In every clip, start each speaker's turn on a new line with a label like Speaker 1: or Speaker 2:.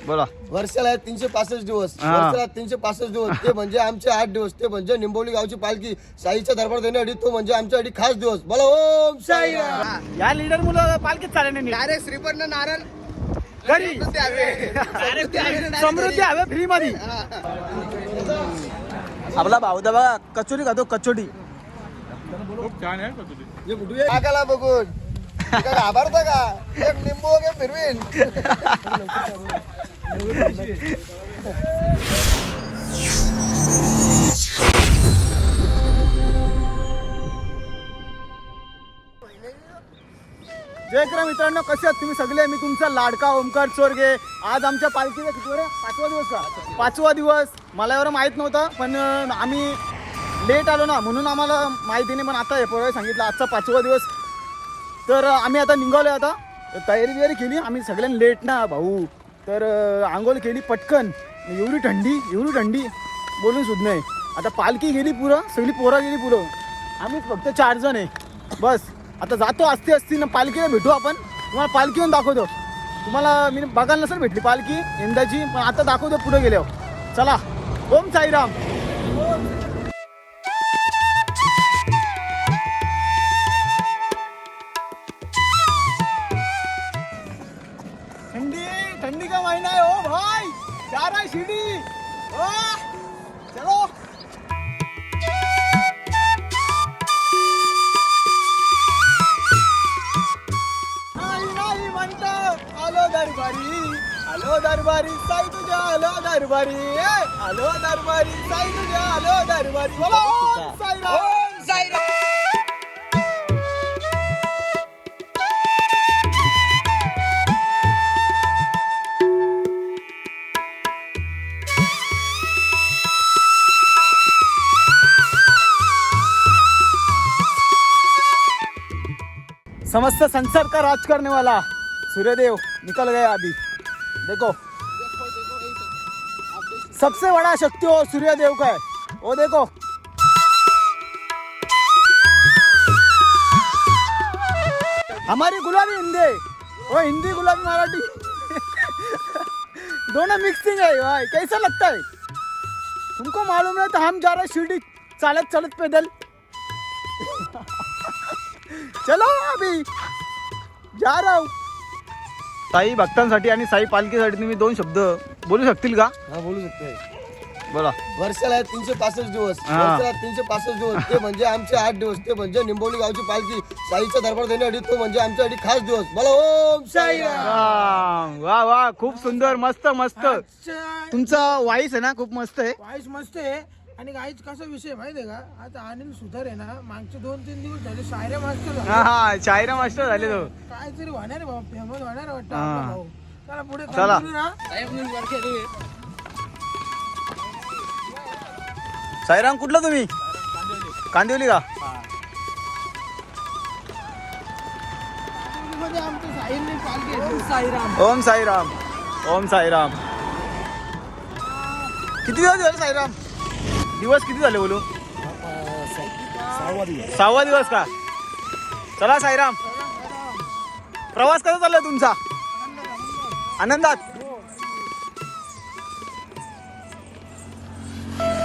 Speaker 1: बोला.
Speaker 2: वर्षाला 365 दिवस, वर्षाला 365 दिवस, ते म्हणजे आमचे 8 दिवस, ते म्हणजे निंबोली गावची पालखी साईच्या दरबार देण्यासाठी, तो म्हणजे आमच्यासाठी खास दिवस. बोला ओम साई.
Speaker 1: या लीडर मुलं पालखीत चालले नाही.
Speaker 2: डायरेक्ट श्रीपन्न नारळ
Speaker 1: घरी समृद्धी हवे फ्री मध्ये. आपला भाऊदा बघा कचोरी खातो, कचोरी
Speaker 3: खूप छान आहे कचोरी.
Speaker 2: काकाला बघून घाबरता का? एक निंबू वगैरे फिरवीन.
Speaker 1: जय करा मित्रांनो, कसे आहात तुम्ही सगळे? मी तुमचा लाडका ओमकार चोरगे. आज आमच्या पालखीचा किती वेळ? 5वा दिवस का? 5वा दिवस. मला एवढं माहीत नव्हतं, पण आम्ही लेट आलो ना, म्हणून आम्हाला माहिती नाही. पण आता हे पोरं सांगितलं आजचा 5वा दिवस. तर आम्ही आता निघालो. आता तयारी बियारी केली आम्ही, सगळ्यांनी लेट ना भाऊ. तर आंघोळ केली पटकन. एवढी थंडी बोलून सुद्धा नाही. आता पालखी गेली पुरं, सगळी पोरं गेली पुरं, आम्हीच फक्त 4 जण आहे बस. आता जातो असती ना पालखीला भेटू आपण. तुम्हाला पालखी येऊन दाखवतो. तुम्हाला मी बघायला नसेल भेटली पालखी यंदाची, पण आता दाखवतो पुढे गेल्यावर. चला. ओम साईराम. ठंडी का महीना है ओ भाई, जा रहा है शिरडी. चलो. नाही म्हणत आलो दरबारी साई तुझ्या, आलो दरबारी, आलो दरबारी साई तुझ्या, आलो दरबारी. बोला ओम साईराम. ओम साईराम. समस्त संसार का राज करने वाला सूर्यदेव निकल गया अभी. देखो सबसे बड़ा शक्ति हो सूर्यदेव का है. वो देखो. हमारी गुलाबी हिंदी, वो हिंदी गुलाबी मराठी दोनों मिक्सिंग है भाई. कैसा लगता है तुमको? मालूम है तो हम जा रहे शिरडी चालत चालत पैदल. चलो अभी जा रहा हूँ. साई भक्तांसाठी आणि साई पालखीसाठी तुम्ही 2 शब्द बोलू शकतील का?
Speaker 2: हा, बोलू शकते.
Speaker 1: बोला.
Speaker 2: वर्षाला 365 दिवस, वर्षाला 365 दिवस, ते म्हणजे आमचे 8 दिवस, ते म्हणजे निंबोली गावची पालखी साईच्या दरबार देण्यासाठी, तो म्हणजे आमच्यासाठी खास दिवस. बोला ओम साई.
Speaker 1: वा वा, खूप सुंदर, मस्त मस्त. तुमचा वाईस आहे ना, खूप मस्त आहे.
Speaker 4: वाईस मस्त आहे. आणि गाईच कसा विषय माहितीये का? आता अनिल सुधार आहे ना, मागचे 2-3 दिवस झाले शायऱ्या मास्टर झाले.
Speaker 1: हा, शायरा मास्टर झाले तो.
Speaker 4: काहीतरी होणार आहे बाबा, फेमस होणार आहे वाटतं आपला भाऊ. चला पुढे
Speaker 1: चला.
Speaker 4: continue ना.
Speaker 1: साईराम कुठला तुम्ही? कांदिवली का?
Speaker 4: मध्ये आमचं साईंनी पालखी आहे. साईराम.
Speaker 1: ओम साईराम. ओम साईराम. किती दिवस झाले साईराम? दिवस किती झाले बोलू? 6वा दिवस का? चला साईराम. प्रवास कसा चाललाय तुमचा? आनंदात.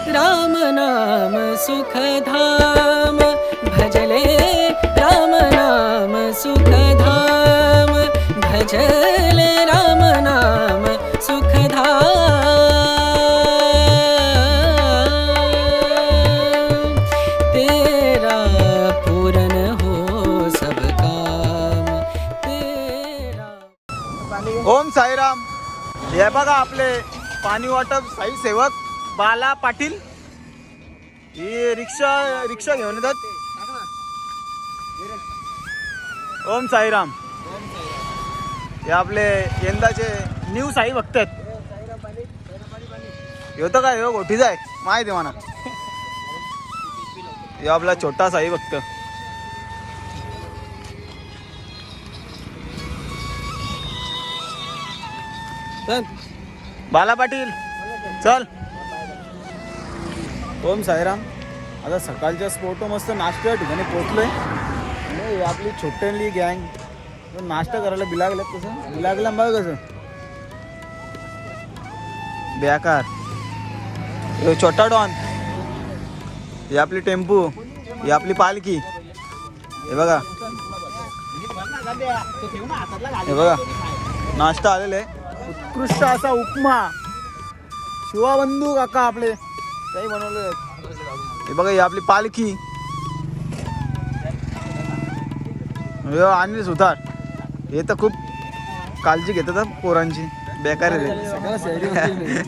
Speaker 5: राम नाम सुखधाम भजले, राम नाम सुखधाम भजले, राम नाम सुखधाम. तेरा पूर्ण हो सब काम तेरा.
Speaker 1: ओम साईराम. हे बघा आपले पाणी वाटप साई सेवक बाला पाटील. ही रिक्षा घेऊन येतात. ओम साईराम. हे आपले यंदाचे न्यू साई भक्त आहेत. होतं काय हो गोठीचा आहे माहिती आहे मला. हे आपला छोटा साई भक्त. बाला पाटील चल. ओम साईराम. आता सकाळच्या स्पोर्ट मस्त नाश्ता या ठिकाणी पोहोचलोय. नाही आपली छोट्याली गँग नाश्ता करायला बिलागल्यात. कसं बिलागला बघ कसं बेकार. हे छोटा डॉन, ही आपली टेम्पो, ही आपली पालखी. हे बघा, हे बघा नाश्ता आलेला आहे. उत्कृष्ट असा उपमा शिवाबंधू काका आपले काही बनवले. हे बघा ही आपली पालखी. अनिल सुतार हे तर खूप काळजी घेतात पोरांची. बेकार आहे ते.
Speaker 2: सगळं शहरी वकील नाही.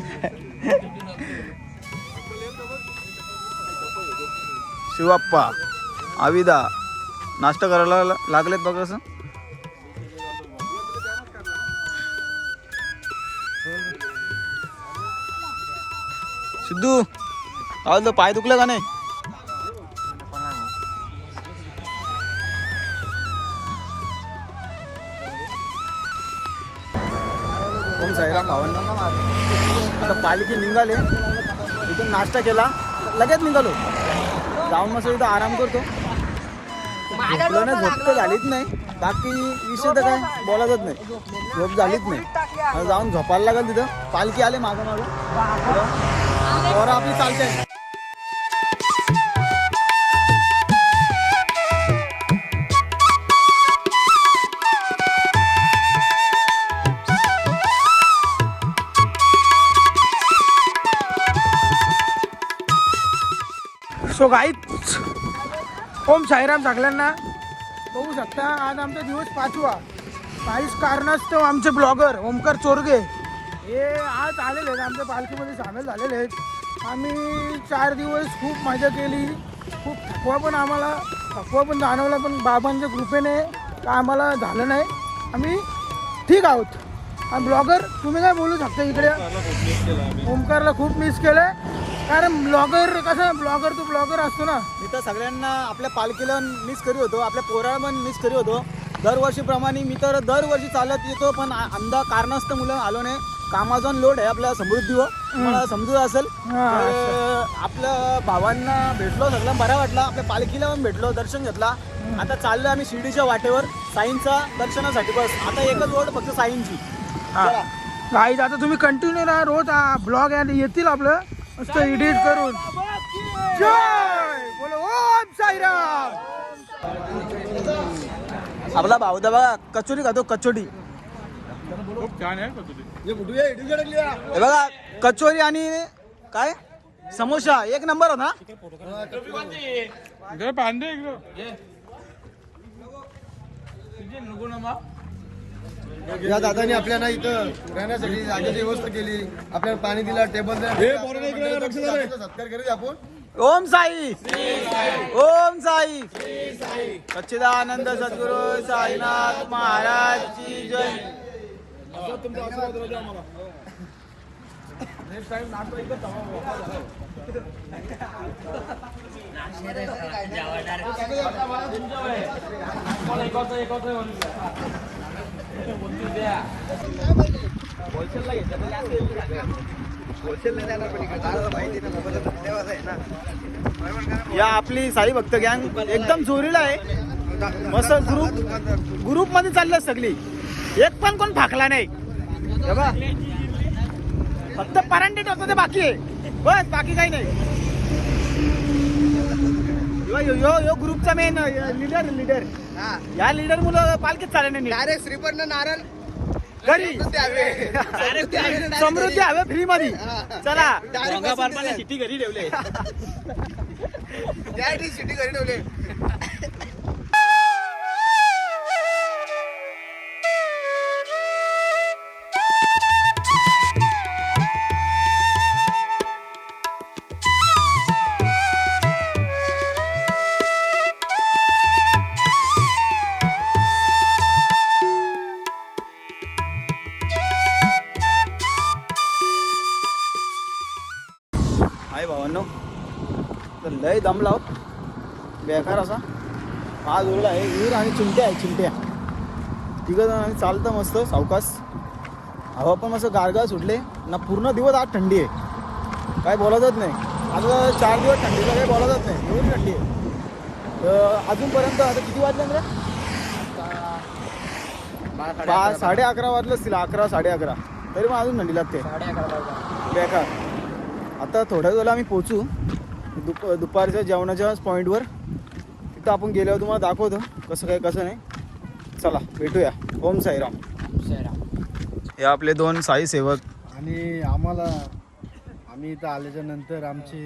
Speaker 1: शिवाप्पा आविदा नाश्ता करायला लागलेत बघा कसं. सिद्धू काय तो पाय दुखलं का नाही? कोण साईराम भावांना आता पालखी निघाले. इथून नाश्ता केला लगेच निघालो. जाऊन मस्त इथं आराम करतो. झोपलो नाही, झोप तर झालीच नाही. बाकी विषय तर काय बोलायचंच नाही. झोप झालीच नाही. आता जाऊन झोपायला लागेल तिथं. पालखी आले मागं मागं और आपली चालते.
Speaker 4: सो गाईच ओम साईराम सगळ्यांना. बघू शकता आज आमचा दिवस 5वा. काहीच कारणास्तव आमचे ब्लॉगर ओमकार चोरगे हे आज आलेले आहेत, आमच्या पालखीमध्ये सामील झालेले आहेत. आम्ही 4 दिवस खूप मजा केली. खूप थकवा पण जाणवला, पण बाबांच्या कृपेने का आम्हाला झालं नाही. आम्ही ठीक आहोत. आणि ब्लॉगर तुम्ही काय बोलू शकता इकडे? ओमकारला खूप मिस केलं. कारण ब्लॉगर कसं ब्लॉगर असतो ना.
Speaker 1: मी तर सगळ्यांना आपल्या पालखीला मिस करी होतो, आपल्या पोराला पण मिस करी होतो. दरवर्षीप्रमाणे मी तर दरवर्षी चालत येतो, पण कारणास्तव मुलं आलो नाही. कामाचा लोड आहे आपल्या समृद्धीवर, मला समजूत असेल. तर आपल्या भावांना भेटलो, सगळ्यांना बरा वाटला. आपल्या पालखीला पण भेटलो, दर्शन घेतला. आता चाललो आम्ही शिर्डीच्या वाटेवर साईंचा दर्शनासाठी. बस आता एकच ओढ फक्त साईंची.
Speaker 4: गाईज आता तुम्ही कंटिन्यू राहा. रोज ब्लॉग येतील आपलं मस्त एडिट करून. जय बोलो ओम साईराम.
Speaker 1: आपला भाऊ तर बघा कचोरी खातो, कचोरी.
Speaker 3: खूप छान आहे कचोरी.
Speaker 1: हे बघा कचोरी आणि काय समोसा एक नंबर होता.
Speaker 3: इकडे पांडे इकडे
Speaker 2: या दादाने आपल्याला इथं राहण्यासाठी जागेची व्यवस्था केली. आपल्याला पाणी दिला, टेबल दिला. सत्कार करू आपण.
Speaker 1: ओम साई ओम साई सच्चिदानंद सद्गुरु साईनाथ महाराज की जय. या आपली साई भक्त गँग एकदम जोरीला आहे. मस्त ग्रुप मध्ये चाललं सगळी. एक पण कोण फाकला नाही. बघा फक्त परांडीट होतं ते बाकी आहे. बस बाकी काही नाही. यो ग्रुपचा मेन लीडर या लीडर मुलं पालखीत चालले नाही.
Speaker 2: डायरेक्ट श्रीपर्ण नारळ
Speaker 1: घरी समृद्धी हवे फ्री मध्ये. चला
Speaker 3: सिटी घरी ठेवले.
Speaker 2: सिटी घरी ठेवले.
Speaker 1: हाय भावांनो, तर लय दम लाव बेकार असा. आज उरला आहे वीर आणि चिंट्या आहे. चिंट्या तिघं जण आणि चालतं मस्त सावकाश. हवा पण मस्त गारगार सुटले ना. पूर्ण दिवस आज थंडी आहे, काय बोलायचंच नाही. आता 4 दिवस थंडीचं काही बोलायचंच नाही. एवढी थंडी आहे. तर अजूनपर्यंत आता किती वाजले म्हणजे 11:30 वाजले असतील. 11 साडे 11 तरी पण अजून थंडी लागते. बेकार. आता थोड्या वेळेला आम्ही पोचू दुपारच्या जेवणाच्या पॉईंटवर. तिथं आपण गेल्यावर तुम्हाला दाखवतो कसं काय कसं नाही. चला भेटूया. ओम साईराम. हे आपले 2 साई सेवक.
Speaker 6: आणि आम्ही इथं आल्याच्या नंतर आमचे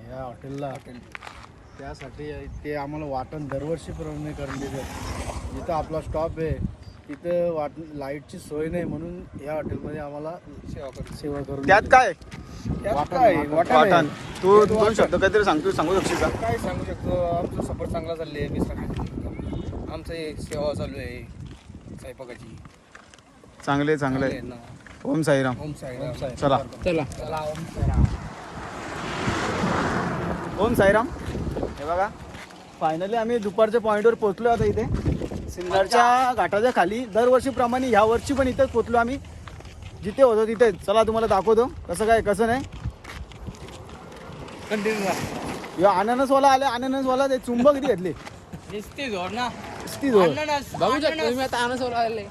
Speaker 6: ह्या हॉटेलला त्यासाठी ते आम्हाला वाटण दरवर्षीप्रमाणे करून देतात. जिथं आपला स्टॉप आहे तिथं लाईटची सोय नाही म्हणून या हॉटेलमध्ये आम्हाला सेवा करून
Speaker 1: त्यात काय
Speaker 6: वाटण
Speaker 1: तू 2 शब्द काहीतरी सांगू शकशील का?
Speaker 7: काय सांगू शकतो. आमचं सपोर्ट चांगला चालले आहे. आमचं एक सेवा चालू आहे स्वयंपाकाची.
Speaker 1: चांगले
Speaker 7: आहे ना.
Speaker 1: ओम साईराम.
Speaker 7: ओम साईराम.
Speaker 1: चला
Speaker 7: चला ओम साईराम.
Speaker 1: ओम साईराम. हे बघा फायनली आम्ही दुपारच्या पॉईंटवर पोहोचलो. आता इथे सिन्नरच्या घाटाच्या खाली दरवर्षीप्रमाणे ह्या वर्षी पण इथेच पोहोचलो आम्ही. जिथे होतो तिथे. चला तुम्हाला दाखवतो कसं काय कसं नाही.
Speaker 7: कंटिन्यू
Speaker 1: अननसवाला आले. अननसवाला ते चुंब किती घेतले.
Speaker 7: नुसती जोड ना.
Speaker 1: नुसती जोड.
Speaker 7: बघू शकतो तुम्ही आता अननस आले.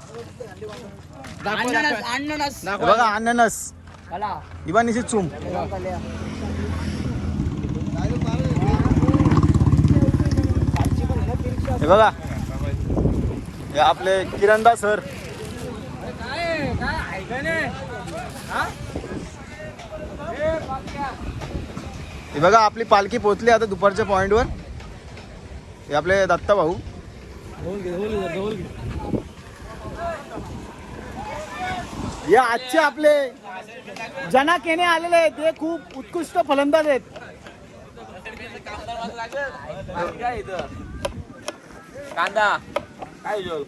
Speaker 7: अननस
Speaker 1: हे बघा अननस. इवा निश्चित चुंब. हे बघा हे आपले किरणदा सर. हे बघा आपली पालखी पोचली आता दुपारच्या पॉईंटवर. हे आपले दत्ता भाऊ. हे आजचे आपले जना केने आलेले आहेत. ते खूप उत्कृष्ट फलंदाज आहेत.
Speaker 7: कांदा
Speaker 3: काय जेव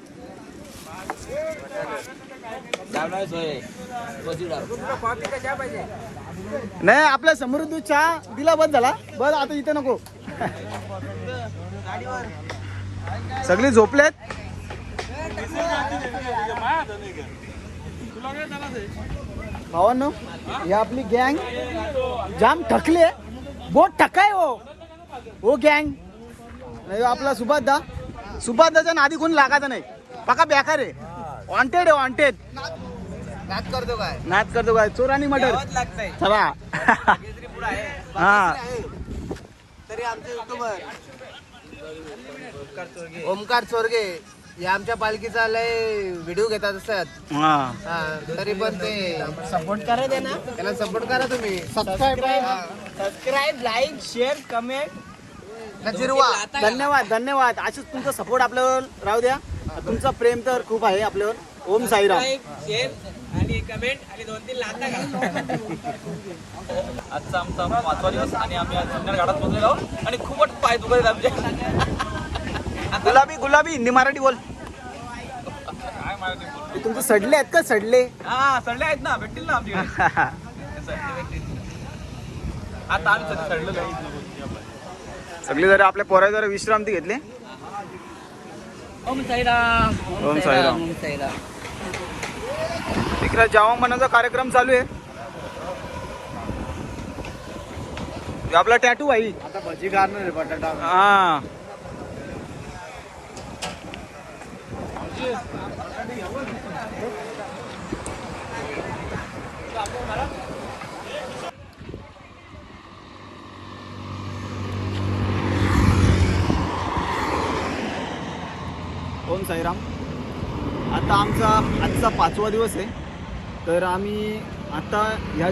Speaker 1: नाही आपल्या समृद्धी चहा दिला बंद झाला. बस आता इथे नको. सगळी झोपलेत. भावांनो ही आपली गँग जाम थकले. बोट ठकाय हो गँग. नाही आपला सुभाषदाच्या नादी कोणी लागायचं नाही. पका बेकार आहे. वॉन्टेड आहे वॉन्टेड.
Speaker 7: नाच करतो काय.
Speaker 1: नाच करतो काय. चोर आणि मटर. चला हा
Speaker 7: तरी आमचे युट्यूबर ओमकार चोरगे हे आमच्या पालखीचा लय व्हिडिओ घेतात असतात.
Speaker 1: हा
Speaker 7: तरी पण ते सपोर्ट करा दे ना. त्याला सपोर्ट करा तुम्ही. Subscribe like share comment.
Speaker 1: धन्यवाद. असेच तुमचा सपोर्ट आपल्यावर राहू द्या. तुमचं प्रेम तर खूप आहे आपल्यावर. ओम साईराम.
Speaker 7: शेअर आणि कमेंट आणि 2-3 लाता घाला.
Speaker 3: आजचा आमचा 5वा दिवस आणि आम्ही आज सिन्नर घाटात पोहोचलेलो आहोत आणि खूपच पाय दुखत आहेत आमचे.
Speaker 1: गुलाबी हिंदी मराठी बोल.
Speaker 3: काय माहिती बोल.
Speaker 1: तुमचे सडले आहेत का सडले.
Speaker 3: हा सडले आहेत ना. भेटतील ना आमच्याकडे. आता आम्ही सडलेलो आहे.
Speaker 1: सगळे जरा आपल्या पोरा जरा विश्रांती घेतली.
Speaker 7: ओम साईराम.
Speaker 1: ओम साईराम.
Speaker 7: ओम साईराम.
Speaker 1: तिकडे जेवणाचा कार्यक्रम चालू आहे. हे आपला टॅटू भाई.
Speaker 6: आता भजी काढणार आहे बटाटा.
Speaker 1: हा ओम साईराम. आता आजचा 5वा दिवस आहे. तर आम्ही आता ह्या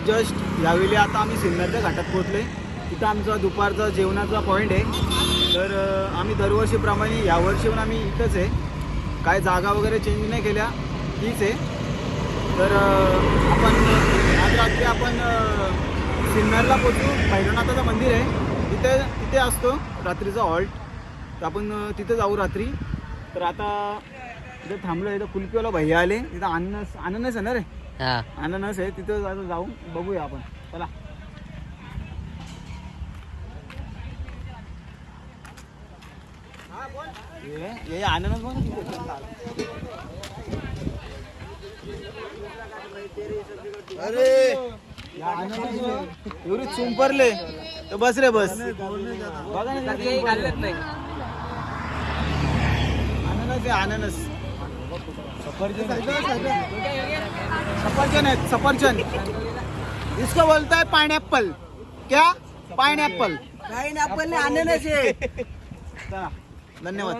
Speaker 1: यावेळी आता आम्ही सिन्नरच्या घाटात पोहोचले. तिथं आमचा दुपारचा जेवणाचा पॉईंट आहे. तर आम्ही दरवर्षीप्रमाणे यावर्षी पण आम्ही इथंच आहे. काय जागा वगैरे चेंज नाही केल्या तीच आहे. तर आपण आज रात्री आपण सिन्नरला पोचू. भैरवनाथाचं मंदिर आहे तिथे असतो रात्रीचा हॉल्ट. तर आपण तिथे जाऊ रात्री. तर आता तिथे थांबलो. इथं कुल्फीवाला भैया आले. तिथं अननस आहे ना रे. अननस आहे तिथं आता जाऊ बघूया आपण. चला ये अननस बघ.
Speaker 2: अरे
Speaker 1: एवढी चुंपरले तर बस रे बस. बघा ना अननस सफरचंद आहेत सफरचंद. इसको बोलता है पाइनएप्पल. क्या पाइनएप्पल.
Speaker 7: पाइनएप्पल अननस आहे.
Speaker 1: चला, धन्यवाद.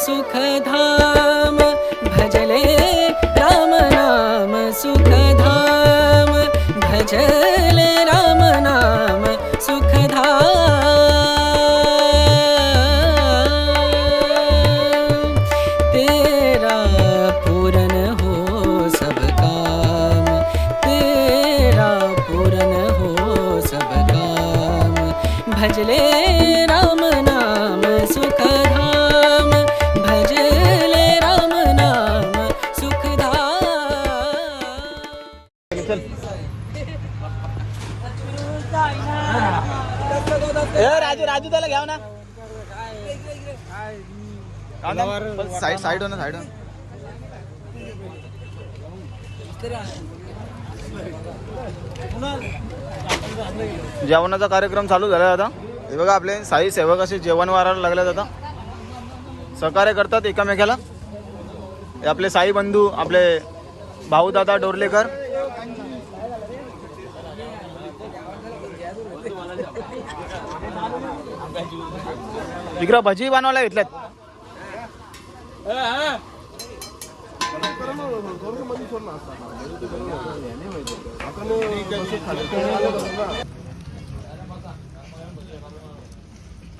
Speaker 5: सुखधाम भजले राम नाम सुखधाम भजले राम नाम सुखधाम तेरा पूरन हो सब काम तेरा पूरन हो सब काम भजले राम नाम सुखधाम भजले राम नाम सुखधाम.
Speaker 1: राजू राजू त्याला घ्याव ना. साईड साईड हो ना साईड. जेवणाचा कार्यक्रम चालू झाला आता. हे बघा आपले साई सेवक असे जेवण वारायला लागले आता. सहकार्य करतात एकामेकाला. हे आपले साई बंधू आपले भाऊ दादा डोरलेकर. इकडं भजी बनवायला घेतल्यात.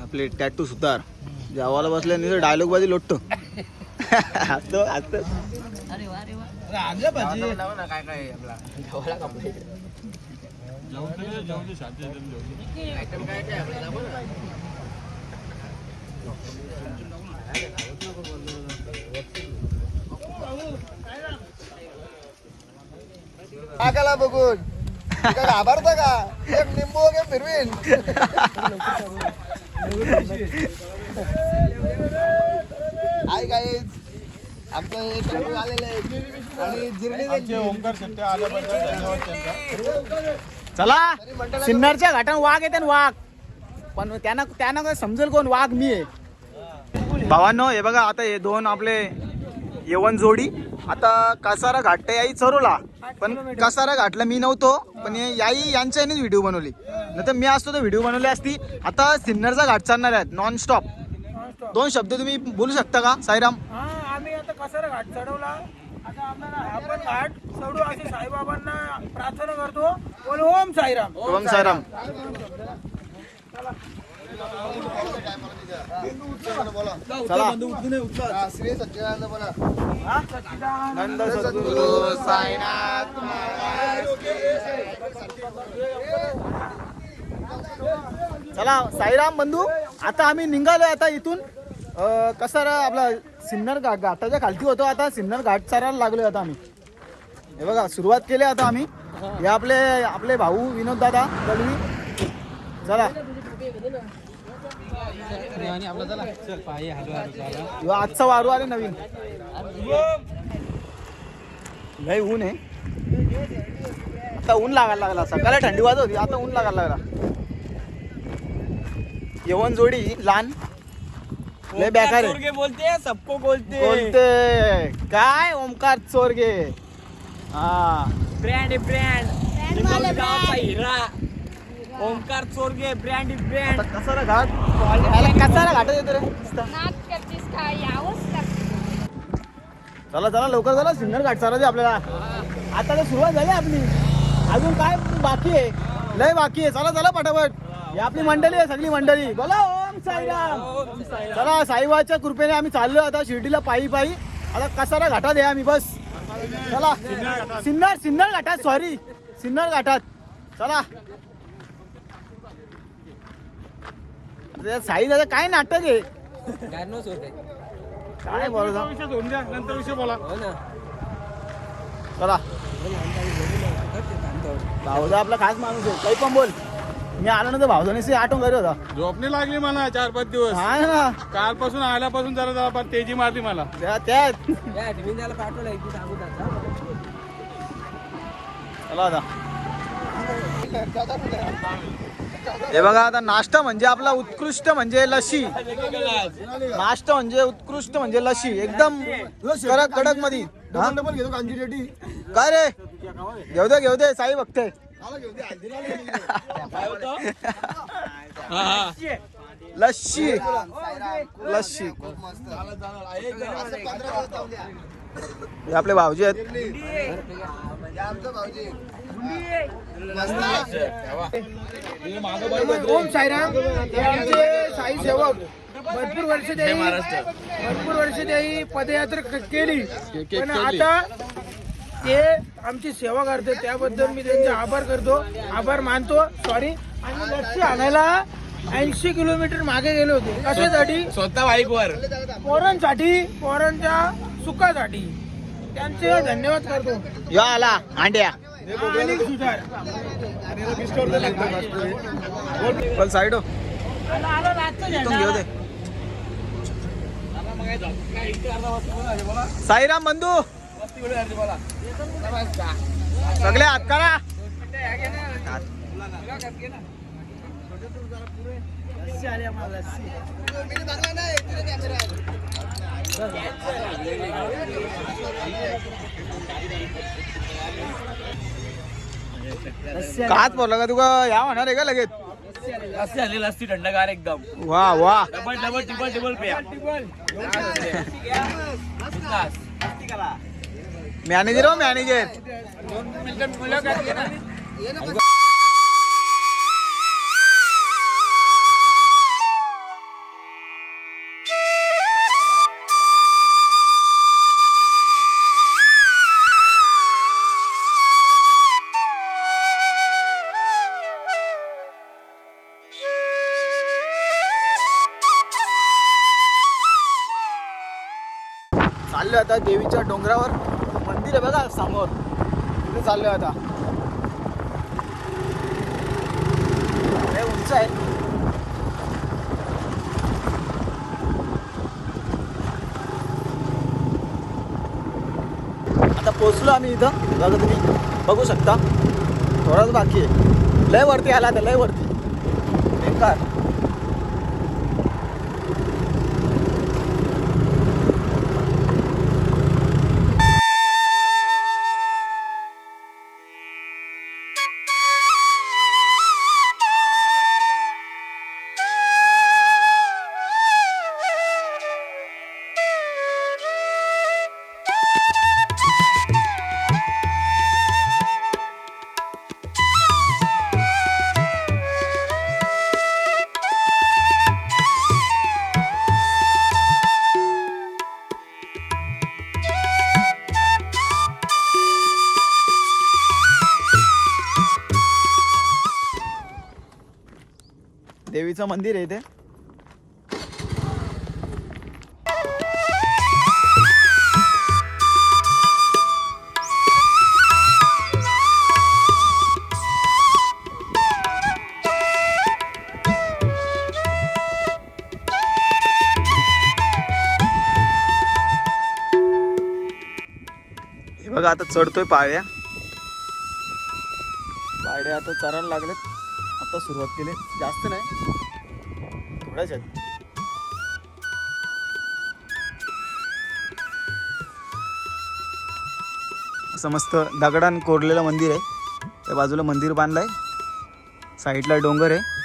Speaker 1: आपले टॅटू सुतार जेवायला बसले नाही डायलॉग बाजी लोटतो. असतो असतो.
Speaker 2: काकाला बघून घाबरता का एक निंबू वगैरे फिरवीन. हाय गाईज आमचं हे टॅटू आलेलं आहे आणि जिरणी
Speaker 6: ओंकार शेट्टी आल्याबद्दल धन्यवाद त्यांचा.
Speaker 1: चला सिन्नरच्या घाटात वाघ येते ना वाघ. पण त्यांना त्यांना काय समजेल कोण वाघ मी आहे. भावांनो हे बघा आता हे दोन आपले येवन जोडी आता कसारा घाट याई चरोला. पण कसारा घाटला मी नव्हतो पण याई यांच्या यानेच व्हिडिओ बनवली. नाही तर मी असतो तर व्हिडिओ बनवली असती. आता सिन्नरचा घाट चालणार आहेत नॉन स्टॉप. दोन शब्द तुम्ही बोलू शकता का साईराम.
Speaker 4: आम्ही आता कसारा घाट चढवला. आता आपल्याला हा पण घाट चढू असे साईबाबांना प्रार्थना करतो. बोल ओम साईराम.
Speaker 1: ओम साईराम. चला
Speaker 2: श्री सच्चिदानंद बोला.
Speaker 1: नंद सद्गुरु साईनाथ चला साईराम बंधू. आता आम्ही निघालोय आता इथून. कसारा आपला सिन्नर घाटाच्या खालती होतो. आता सिन्नर घाट चारायला लागलोय आता आम्ही. हे बघा सुरुवात केली आता आम्ही. हे आपले आपले भाऊ विनोद दादा दलवी. चला आजचा वारू आले नवीन. लय ऊन आहे आता. ऊन लागायला लागला. सकाळी थंडी वाजत होती आता ऊन लागायला लागला. येवन जोडी लहान लय बेकार आहे.
Speaker 7: चोरगे बोलते सबको बोलते
Speaker 1: बोलते काय ओमकार चोरगे. हा
Speaker 7: ब्रँड आहे brand Hira Omkar Chorge brand is brand.
Speaker 1: Kasara Ghat याला कसारा घाटात येतो रे.
Speaker 8: नाच करतेस का यावंच लागतं.
Speaker 1: चला चला लवकर चला सिन्नर घाट चालू दे आपल्याला. आता तर सुरुवात झाली आपली. अजून काय बाकी आहे. लय बाकी आहे. चला चला पटापट. ही आपली मंडळी आहे सगळी मंडळी. बोला ओम साईराम. चला साईबाबाच्या कृपेने आम्ही चाललो आता शिर्डीला पायी पायी. आता कसारा घाटात आहे आम्ही बस. चला सिन्नर घाटात सॉरी सिन्नर घाटात. चला साई दादा काय नाटक आहे काय बोलतो. चला भाऊजा आपला खास माणूस आहे काही पण बोल. मी आलो ना तर भाऊजाने आठवण घरी होता.
Speaker 6: झोप नाही लागली मला 4-5 दिवस.
Speaker 1: हा ना
Speaker 6: कालपासून आल्यापासून जरा पण तेजी मारली मला.
Speaker 1: त्यात चला आता हे बघा आता नाश्ता म्हणजे आपला उत्कृष्ट म्हणजे लस्सी. नाश्ता म्हणजे उत्कृष्ट म्हणजे लस्सी एकदम कडक कडक मध्ये.
Speaker 2: डबल घेतो कांजी रेडी.
Speaker 1: काय रे घेऊ दे साई बघते. लस्सी लस्सी हे आपले भाऊजी आहेत.
Speaker 4: ओम साईराम. हे आमचे साई सेवक भरपूर वर्ष त्यांनी पदयात्रा केली पण आता ते आमची सेवा करते त्याबद्दल मी त्यांचे आभार करतो आभार मानतो सॉरी. आणि लस्सी आणायला 80 किलोमीटर मागे गेले होते कशासाठी
Speaker 7: स्वतः बाईकवर
Speaker 4: पोरांसाठी पोरांच्या सुखासाठी त्यांचे धन्यवाद करतो.
Speaker 1: या आला अंड्या
Speaker 4: आणि सुधार
Speaker 1: पण साईड हो
Speaker 4: आलो रातचं
Speaker 1: इथून घेऊ दे. साईराम बंधू सगळे हात करा. काच बोलला का तुका या होणार आहे का लगेच.
Speaker 7: लस्सी आली लस्सी थंडगार एकदम
Speaker 1: वा वा
Speaker 7: डबल प्या
Speaker 1: मॅनेजर हो मॅनेजर. चाललोय आता देवीच्या डोंगरावर. मंदिर आहे बघा समोर तिथे चाललोय आता. लय उंच आहे. आता पोचलो आम्ही इथं. बघा तुम्ही बघू शकता थोडाच बाकी आहे. लय वरती आला आता लय वरती बेकार. देवीचं मंदिर आहे इथे. हे बघा आता चढतोय पायऱ्या. पायऱ्या आता चढायला लागलेत. आता सुरुवात केली जास्त नाही एवढ्याच आहेत. असं मस्त दगडान कोरलेलं मंदिर आहे. त्या बाजूला मंदिर बांधलंय, साईडला डोंगर आहे.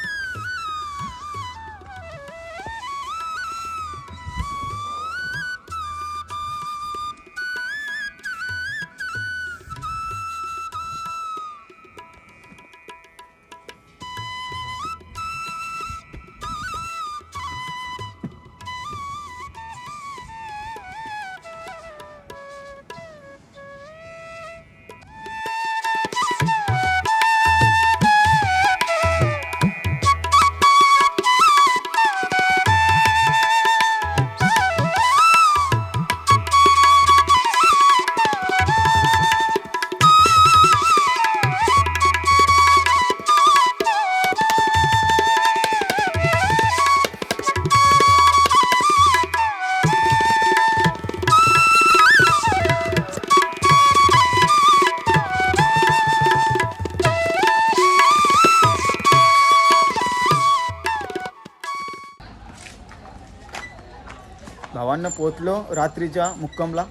Speaker 1: भावांना पोचलो रात्रीच्या मुक्कामला.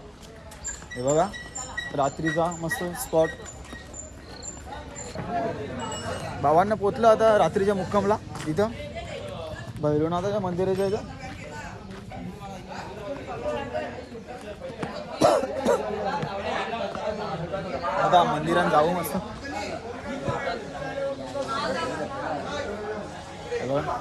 Speaker 1: हे बघा रात्रीचा मस्त स्पॉट. भावांना पोचलो आता रात्रीच्या मुक्कामला इथं भैरवनाथाच्या मंदिराच्या इथं. आता मंदिरात जाऊ मस्त. हे बघा.